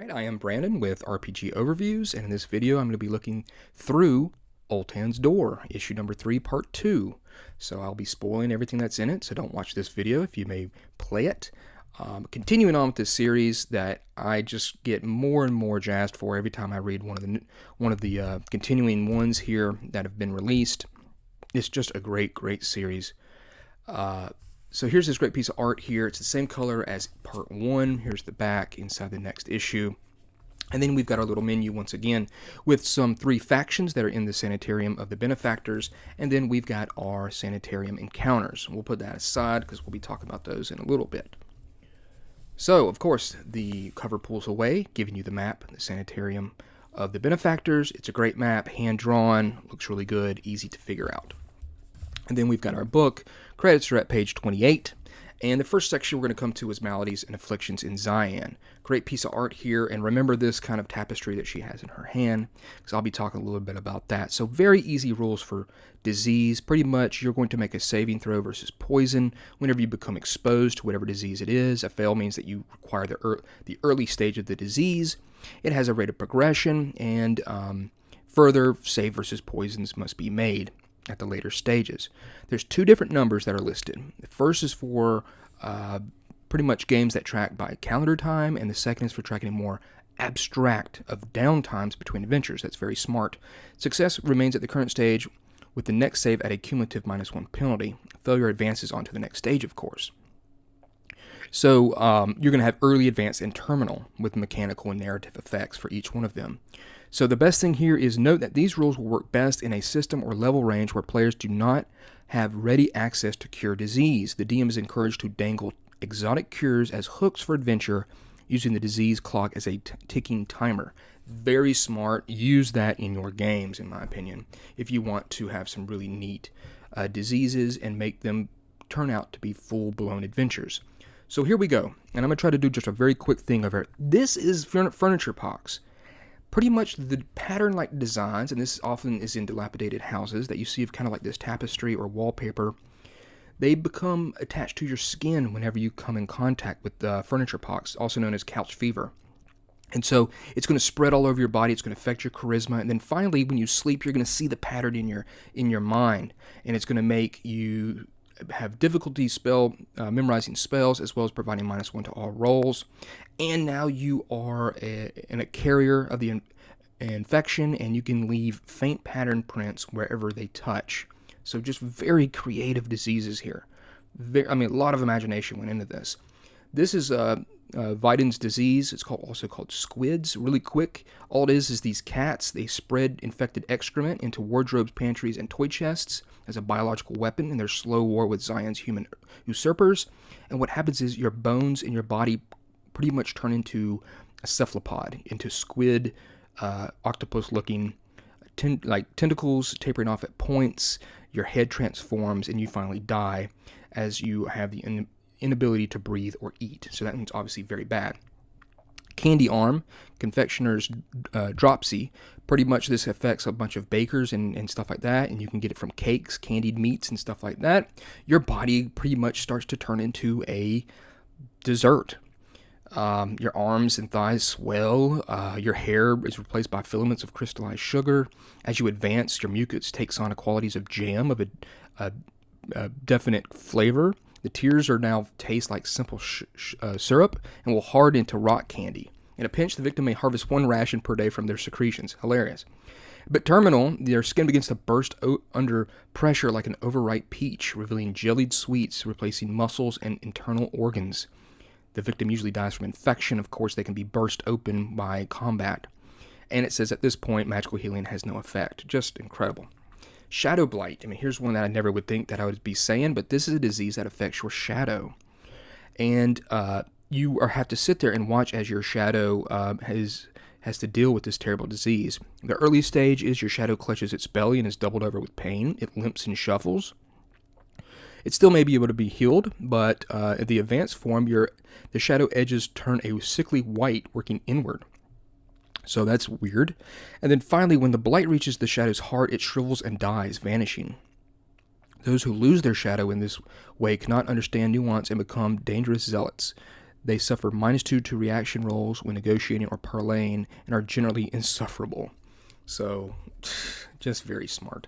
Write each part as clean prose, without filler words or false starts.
Alright, I am Brandon with RPG Overviews, and in this video I'm going to be looking through Ultan's Door, issue number 3, part 2. So I'll be spoiling everything that's in it, so don't watch this video if you may play it. Continuing on with this series that I just get more and more jazzed for every time I read one of the continuing ones here that have been released. It's just a great series. So here's this great piece of art here. It's the same color as part 1. Here's the back inside the next issue. And then we've got our little menu once again with some 3 factions that are in the Sanitarium of the Benefactors. And then we've got our Sanitarium encounters. We'll put that aside because we'll be talking about those in a little bit. So, of course, the cover pulls away, giving you the map, the Sanitarium of the Benefactors. It's a great map, hand-drawn, looks really good, easy to figure out. And then we've got our book. Credits are at page 28. And the first section we're going to come to is Maladies and Afflictions in Zion. Great piece of art here. And remember this kind of tapestry that she has in her hand, because I'll be talking a little bit about that. So very easy rules for disease. Pretty much you're going to make a saving throw versus poison whenever you become exposed to whatever disease it is. A fail means that you require the early stage of the disease. It has a rate of progression, and further save versus poisons must be made at the later stages. There's 2 different numbers that are listed. The first is for pretty much games that track by calendar time, and the second is for tracking more abstract of downtimes between adventures. That's very smart. Success remains at the current stage with the next save at a cumulative -1 penalty. Failure advances on to the next stage, of course. So you're going to have early, advanced, and terminal with mechanical and narrative effects for each one of them. So the best thing here is note that these rules will work best in a system or level range where players do not have ready access to cure disease. The DM is encouraged to dangle exotic cures as hooks for adventure, using the disease clock as a ticking timer. Very smart. Use that in your games, in my opinion, if you want to have some really neat diseases and make them turn out to be full-blown adventures. So here we go, and I'm going to try to do just a very quick thing of it. This is furniture pox. Pretty much the pattern-like designs, and this often is in dilapidated houses, that you see of kind of like this tapestry or wallpaper. They become attached to your skin whenever you come in contact with furniture pox, also known as couch fever. And so it's going to spread all over your body. It's going to affect your charisma. And then finally, when you sleep, you're going to see the pattern in your mind. And it's going to make you have difficulty memorizing spells, as well as providing -1 to all rolls. And now you are a carrier of the infection, and you can leave faint pattern prints wherever they touch. So just very creative diseases here. A lot of imagination went into this. This is Viden's disease. It's also called squids. Really quick, all it is these cats. They spread infected excrement into wardrobes, pantries, and toy chests as a biological weapon in their slow war with Zion's human usurpers. And what happens is your bones in your body pretty much turn into a cephalopod, into squid, octopus-looking tentacles tapering off at points. Your head transforms, and you finally die as you have the inability to breathe or eat. So that means obviously very bad. Candy arm, confectioner's dropsy. Pretty much this affects a bunch of bakers and stuff like that, and you can get it from cakes, candied meats, and stuff like that. Your body pretty much starts to turn into a dessert. Your arms and thighs swell. Your hair is replaced by filaments of crystallized sugar. As you advance, your mucus takes on the qualities of jam of a definite flavor. The tears are now taste like simple syrup and will harden into rock candy. In a pinch, the victim may harvest 1 ration per day from their secretions. Hilarious. But terminal, their skin begins to burst under pressure like an overripe peach, revealing jellied sweets, replacing muscles and internal organs. The victim usually dies from infection. Of course, they can be burst open by combat. And it says at this point, magical healing has no effect. Just incredible. Shadow blight. Here's one that I never would think that I would be saying, but this is a disease that affects your shadow. And you have to sit there and watch as your shadow has to deal with this terrible disease. The early stage is your shadow clutches its belly and is doubled over with pain. It limps and shuffles. It still may be able to be healed, but in the advanced form, the shadow edges turn a sickly white, working inward. So that's weird. And then finally, when the blight reaches the shadow's heart, it shrivels and dies, vanishing. Those who lose their shadow in this way cannot understand nuance and become dangerous zealots. They suffer -2 to reaction rolls when negotiating or parleying and are generally insufferable. So, just very smart.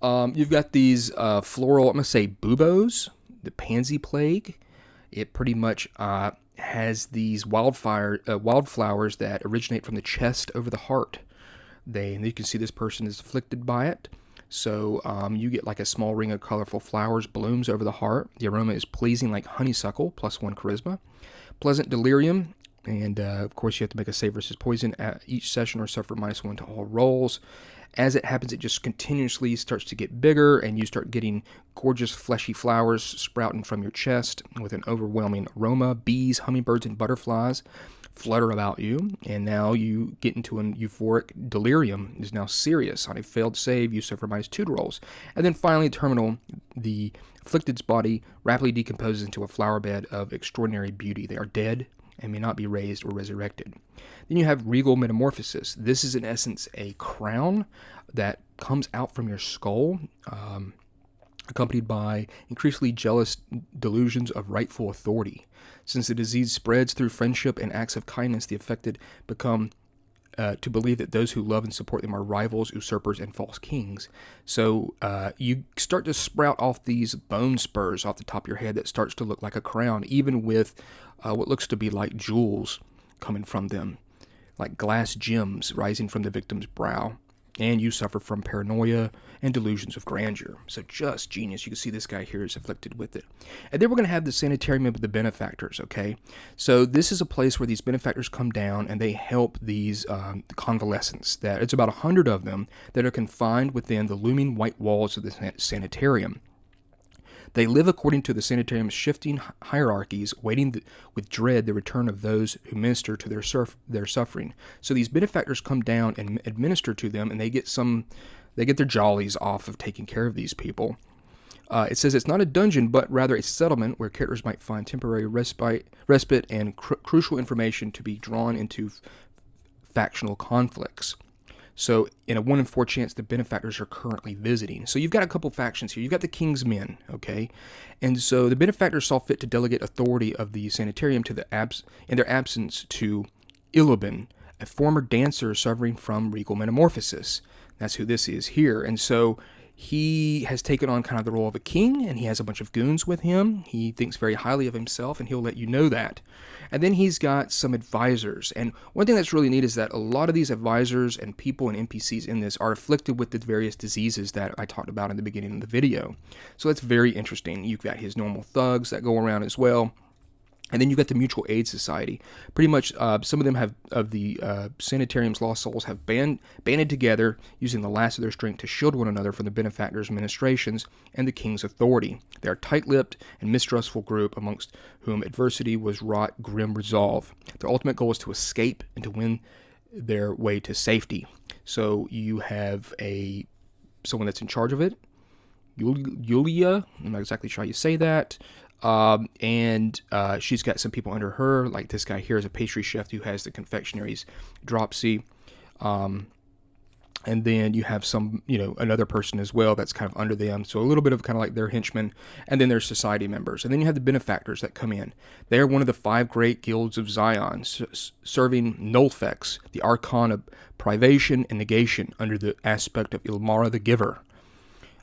You've got these floral, I'm going to say buboes, the pansy plague. It pretty much has these wildflowers that originate from the chest over the heart. And you can see this person is afflicted by it. So you get like a small ring of colorful flowers blooms over the heart. The aroma is pleasing like honeysuckle, +1 charisma. Pleasant delirium, and of course you have to make a save versus poison at each session or suffer -1 to all rolls. As it happens, it just continuously starts to get bigger, and you start getting gorgeous fleshy flowers sprouting from your chest with an overwhelming aroma. Bees, hummingbirds, and butterflies flutter about you, and now you get into an euphoric delirium. Is now serious. On a failed save, you suffer -2 rolls. And then finally, terminal, the afflicted's body rapidly decomposes into a flower bed of extraordinary beauty. They are dead and may not be raised or resurrected. Then you have regal metamorphosis. This is in essence a crown that comes out from your skull, accompanied by increasingly jealous delusions of rightful authority. Since the disease spreads through friendship and acts of kindness, the affected become to believe that those who love and support them are rivals, usurpers, and false kings. So you start to sprout off these bone spurs off the top of your head that starts to look like a crown, even with what looks to be like jewels coming from them, like glass gems rising from the victim's brow. And you suffer from paranoia and delusions of grandeur. So just genius. You can see this guy here is afflicted with it. And then we're going to have the sanitarium of the benefactors, okay? So this is a place where these benefactors come down and they help these convalescents. That it's about 100 of them that are confined within the looming white walls of the sanitarium. They live according to the sanitarium's shifting hierarchies, waiting with dread the return of those who minister to their suffering. So these benefactors come down and administer to them, and they get their jollies off of taking care of these people. It says it's not a dungeon, but rather a settlement where characters might find temporary respite and crucial information to be drawn into factional conflicts. So in a 1 in 4 chance, the benefactors are currently visiting. So you've got a couple factions here. You've got the king's men, okay? And so the benefactors saw fit to delegate authority of the sanitarium to in their absence to Illuben, a former dancer suffering from regal metamorphosis. That's who this is here. And so he has taken on kind of the role of a king, and he has a bunch of goons with him. He thinks very highly of himself, and he'll let you know that. And then he's got some advisors. And one thing that's really neat is that a lot of these advisors and people and NPCs in this are afflicted with the various diseases that I talked about in the beginning of the video. So that's very interesting. You've got his normal thugs that go around as well. And then you've got the Mutual Aid Society. Pretty much some of them of the Sanitarium's lost souls have banded together using the last of their strength to shield one another from the benefactors' ministrations and the king's authority. They are a tight-lipped and mistrustful group amongst whom adversity was wrought grim resolve. Their ultimate goal is to escape and to win their way to safety. So you have someone that's in charge of it, Yulia. I'm not exactly sure how you say that. And she's got some people under her, like this guy here is a pastry chef who has the confectionary's dropsy. And then you have another person as well that's kind of under them. So a little bit of kind of like their henchmen, and then there's society members. And then you have the benefactors that come in. They're one of the 5 great guilds of Zion, serving Nulfex, the archon of privation and negation under the aspect of Ilmara the Giver.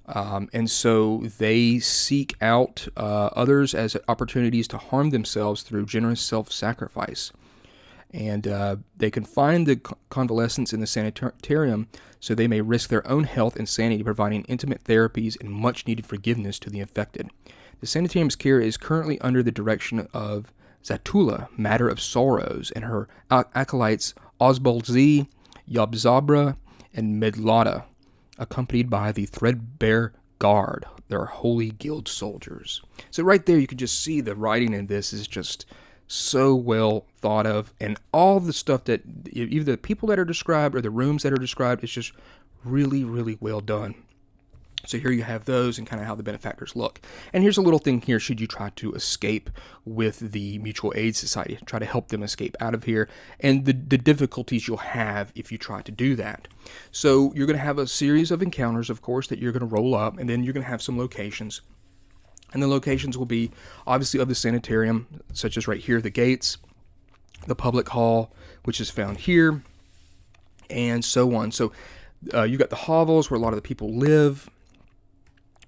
And so they seek out others as opportunities to harm themselves through generous self-sacrifice. And they confine the convalescents in the sanitarium so they may risk their own health and sanity, providing intimate therapies and much-needed forgiveness to the infected. The sanitarium's care is currently under the direction of Zatula, Matter of Sorrows, and her acolytes Osbalzi, Yabzabra, and Medlada, accompanied by the Threadbare Guard. They're holy guild soldiers. So right there you can just see the writing in this is just so well thought of, and all the stuff that either the people that are described or the rooms that are described is just really, really well done. So here you have those and kind of how the benefactors look. And here's a little thing here should you try to escape with the Mutual Aid Society, try to help them escape out of here, and the difficulties you'll have if you try to do that. So you're going to have a series of encounters, of course, that you're going to roll up, and then you're going to have some locations. And the locations will be obviously of the sanitarium, such as right here, the gates, the public hall, which is found here, and so on. So you got the hovels where a lot of the people live.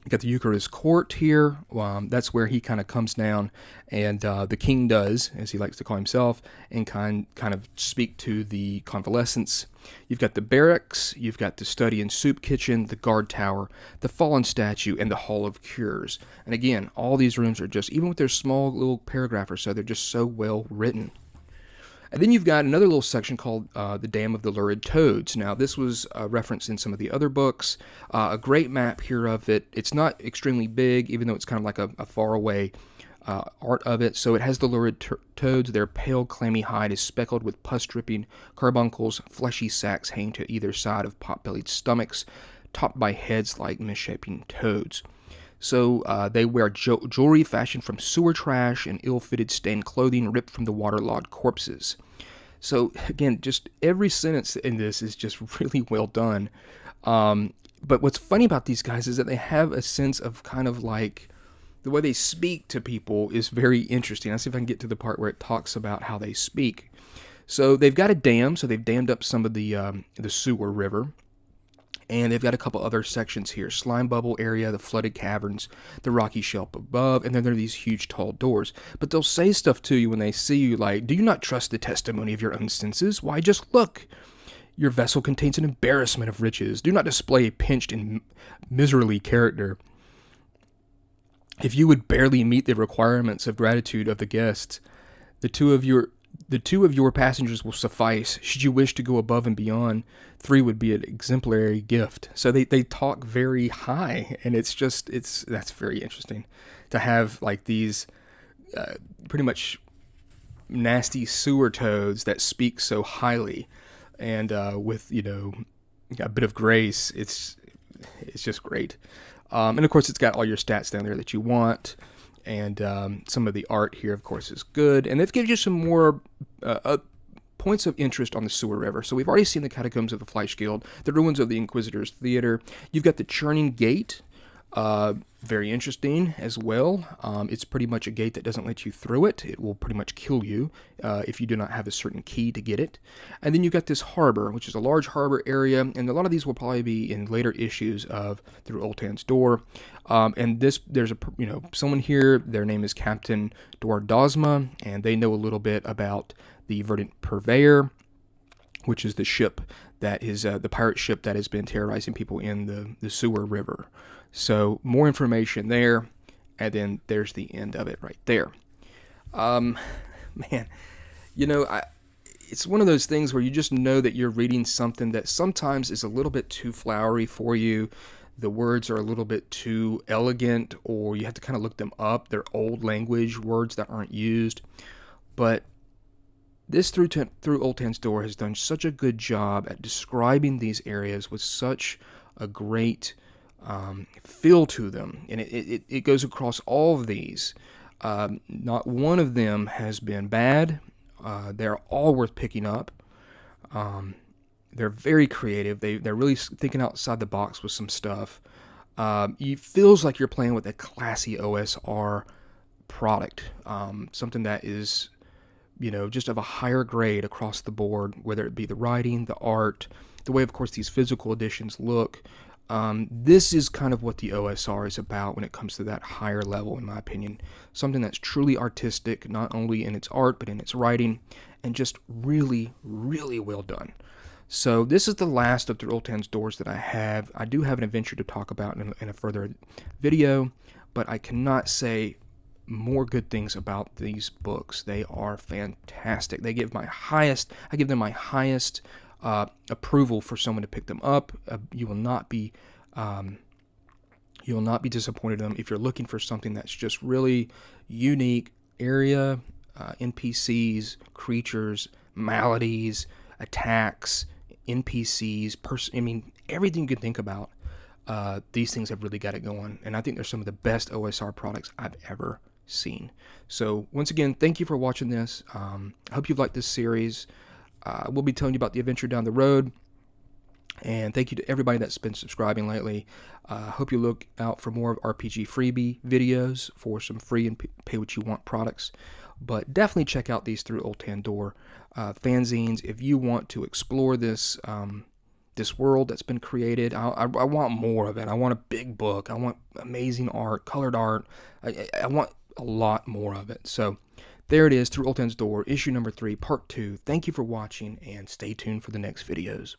You got the Eucharist court here. That's where he kind of comes down, and the king does, as he likes to call himself, and kind of speak to the convalescents. You've got the barracks, you've got the study and soup kitchen, the guard tower, the fallen statue, and the hall of cures. And again, all these rooms are just, even with their small little paragraph or so, they're just so well written. And then you've got another little section called the Dam of the Lurid Toads. Now, this was referenced in some of the other books. A great map here of it. It's not extremely big, even though it's kind of like a faraway art of it. So it has the lurid toads. Their pale, clammy hide is speckled with pus-dripping carbuncles, fleshy sacs hanging to either side of pot-bellied stomachs, topped by heads like misshapen toads. So they wear jewelry fashioned from sewer trash and ill-fitted stained clothing ripped from the waterlogged corpses. So again, just every sentence in this is just really well done. But what's funny about these guys is that they have a sense of kind of like the way they speak to people is very interesting. I'll see if I can get to the part where it talks about how they speak. So they've got a dam, so they've dammed up some of the sewer river. And they've got a couple other sections here. Slime bubble area, the flooded caverns, the rocky shelf above, and then there are these huge tall doors. But they'll say stuff to you when they see you like, do you not trust the testimony of your own senses? Why, just look. Your vessel contains an embarrassment of riches. Do not display a pinched and miserly character. If you would barely meet the requirements of gratitude of the guests, the two of your passengers will suffice. Should you wish to go above and beyond, 3 would be an exemplary gift. So they talk very high, and that's very interesting to have like these pretty much nasty sewer toads that speak so highly, and with a bit of grace. It's just great. And of course, it's got all your stats down there that you want. And some of the art here, of course, is good. And they've given you some more points of interest on the sewer river. So we've already seen the catacombs of the Fleisch Guild, the ruins of the Inquisitor's Theater. You've got the Churning Gate, very interesting as well. It's pretty much a gate that doesn't let you through it. It will pretty much kill you if you do not have a certain key to get it. And then you've got this harbor, which is a large harbor area, and a lot of these will probably be in later issues of Through Ultan's Door. And there's someone here. Their name is Captain Dwardosma, and they know a little bit about the Verdant Purveyor, which is the ship that is the pirate ship that has been terrorizing people in the sewer river. So more information there, and then there's the end of it right there. Man, it's one of those things where you just know that you're reading something that sometimes is a little bit too flowery for you. The words are a little bit too elegant, or you have to kind of look them up. They're old language words that aren't used. But this Through Ultan's Door has done such a good job at describing these areas with such a great feel to them, and it goes across all of these. Not one of them has been bad. They're all worth picking up. They're very creative. They're really thinking outside the box with some stuff. It feels like you're playing with a classy OSR product, something that is just of a higher grade across the board, whether it be the writing, the art, the way, of course, these physical editions look. This is kind of what the OSR is about when it comes to that higher level, in my opinion. Something that's truly artistic, not only in its art, but in its writing, and just really, really well done. So this is the last of the Ultan's Doors that I have. I do have an adventure to talk about in a further video, but I cannot say more good things about these books. They are fantastic. I give them my highest approval for someone to pick them up. You will not be disappointed in them if you're looking for something that's just really unique. Area, NPCs, creatures, maladies, attacks, NPCs, everything you can think about. These things have really got it going, and I think they're some of the best OSR products I've ever seen. So once again, thank you for watching this. I hope you've liked this series. We'll be telling you about the adventure down the road. And thank you to everybody that's been subscribing lately. Hope you look out for more of RPG freebie videos for some free and pay what you want products. But definitely check out these through Ultan Door fanzines if you want to explore this this world that's been created. I want more of it. I want a big book. I want amazing art, colored art. I want a lot more of it. So there it is, through Ultan's Door, issue number 3, part 2. Thank you for watching, and stay tuned for the next videos.